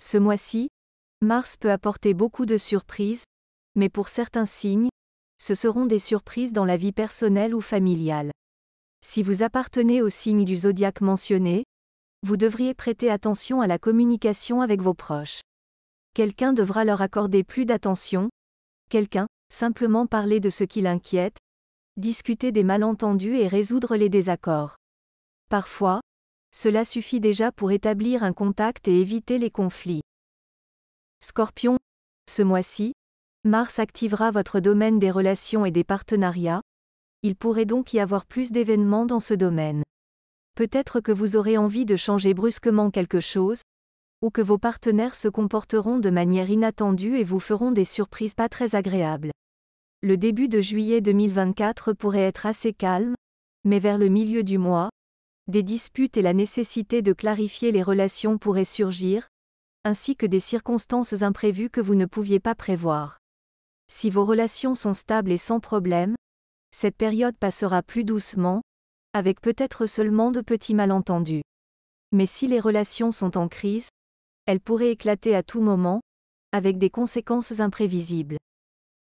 Ce mois-ci, Mars peut apporter beaucoup de surprises, mais pour certains signes, ce seront des surprises dans la vie personnelle ou familiale. Si vous appartenez au signe du zodiaque mentionné, vous devriez prêter attention à la communication avec vos proches. Quelqu'un devra leur accorder plus d'attention, simplement parler de ce qui l'inquiète, discuter des malentendus et résoudre les désaccords. Parfois, cela suffit déjà pour établir un contact et éviter les conflits. Scorpion, ce mois-ci, Mars activera votre domaine des relations et des partenariats, il pourrait donc y avoir plus d'événements dans ce domaine. Peut-être que vous aurez envie de changer brusquement quelque chose, ou que vos partenaires se comporteront de manière inattendue et vous feront des surprises pas très agréables. Le début de juillet 2024 pourrait être assez calme, mais vers le milieu du mois, des disputes et la nécessité de clarifier les relations pourraient surgir, ainsi que des circonstances imprévues que vous ne pouviez pas prévoir. Si vos relations sont stables et sans problème, cette période passera plus doucement, avec peut-être seulement de petits malentendus. Mais si les relations sont en crise, elles pourraient éclater à tout moment, avec des conséquences imprévisibles.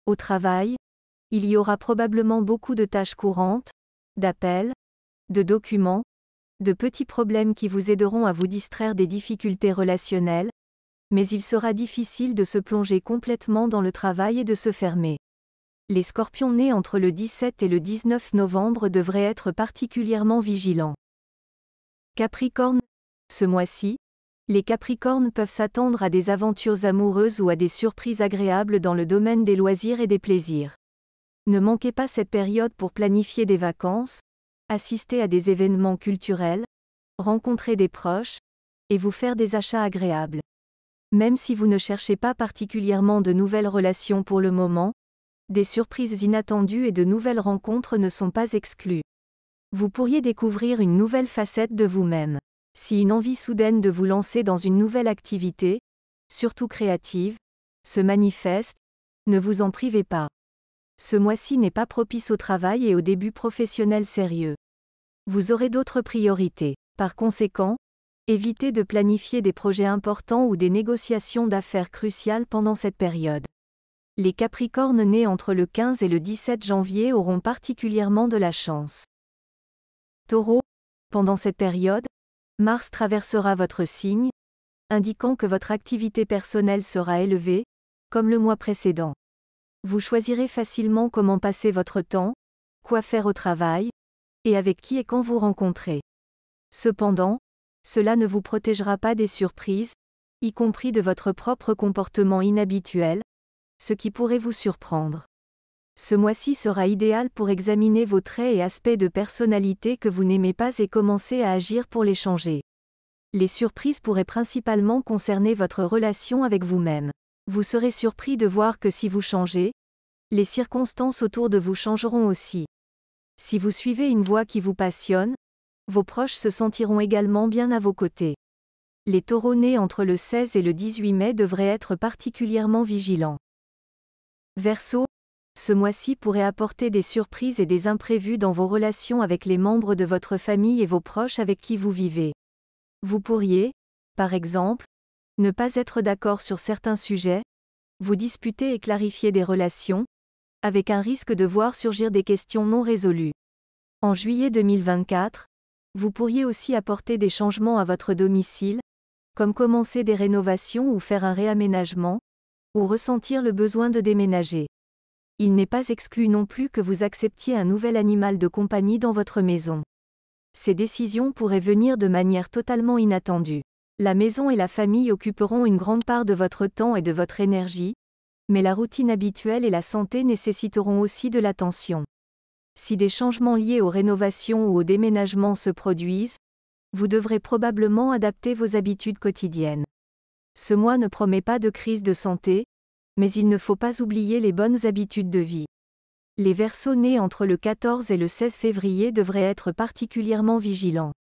Au travail, il y aura probablement beaucoup de tâches courantes, d'appels, de documents, de petits problèmes qui vous aideront à vous distraire des difficultés relationnelles, mais il sera difficile de se plonger complètement dans le travail et de se fermer. Les scorpions nés entre le 17 et le 19 novembre devraient être particulièrement vigilants. Capricorne, ce mois-ci, les Capricornes peuvent s'attendre à des aventures amoureuses ou à des surprises agréables dans le domaine des loisirs et des plaisirs. Ne manquez pas cette période pour planifier des vacances, assister à des événements culturels, rencontrer des proches, et vous faire des achats agréables. Même si vous ne cherchez pas particulièrement de nouvelles relations pour le moment, des surprises inattendues et de nouvelles rencontres ne sont pas exclues. Vous pourriez découvrir une nouvelle facette de vous-même. Si une envie soudaine de vous lancer dans une nouvelle activité, surtout créative, se manifeste, ne vous en privez pas. Ce mois-ci n'est pas propice au travail et aux débuts professionnels sérieux. Vous aurez d'autres priorités. Par conséquent, évitez de planifier des projets importants ou des négociations d'affaires cruciales pendant cette période. Les Capricornes nés entre le 15 et le 17 janvier auront particulièrement de la chance. Taureau, pendant cette période, Mars traversera votre signe, indiquant que votre activité personnelle sera élevée, comme le mois précédent. Vous choisirez facilement comment passer votre temps, quoi faire au travail, et avec qui et quand vous rencontrer. Cependant, cela ne vous protégera pas des surprises, y compris de votre propre comportement inhabituel, ce qui pourrait vous surprendre. Ce mois-ci sera idéal pour examiner vos traits et aspects de personnalité que vous n'aimez pas et commencer à agir pour les changer. Les surprises pourraient principalement concerner votre relation avec vous-même. Vous serez surpris de voir que si vous changez, les circonstances autour de vous changeront aussi. Si vous suivez une voie qui vous passionne, vos proches se sentiront également bien à vos côtés. Les taureaux nés entre le 16 et le 18 mai devraient être particulièrement vigilants. Verseau, ce mois-ci pourrait apporter des surprises et des imprévus dans vos relations avec les membres de votre famille et vos proches avec qui vous vivez. Vous pourriez, par exemple, ne pas être d'accord sur certains sujets, vous disputer et clarifier des relations, avec un risque de voir surgir des questions non résolues. En juillet 2024, vous pourriez aussi apporter des changements à votre domicile, comme commencer des rénovations ou faire un réaménagement, ou ressentir le besoin de déménager. Il n'est pas exclu non plus que vous acceptiez un nouvel animal de compagnie dans votre maison. Ces décisions pourraient venir de manière totalement inattendue. La maison et la famille occuperont une grande part de votre temps et de votre énergie, mais la routine habituelle et la santé nécessiteront aussi de l'attention. Si des changements liés aux rénovations ou au déménagement se produisent, vous devrez probablement adapter vos habitudes quotidiennes. Ce mois ne promet pas de crise de santé, mais il ne faut pas oublier les bonnes habitudes de vie. Les Verseaux nés entre le 14 et le 16 février devraient être particulièrement vigilants.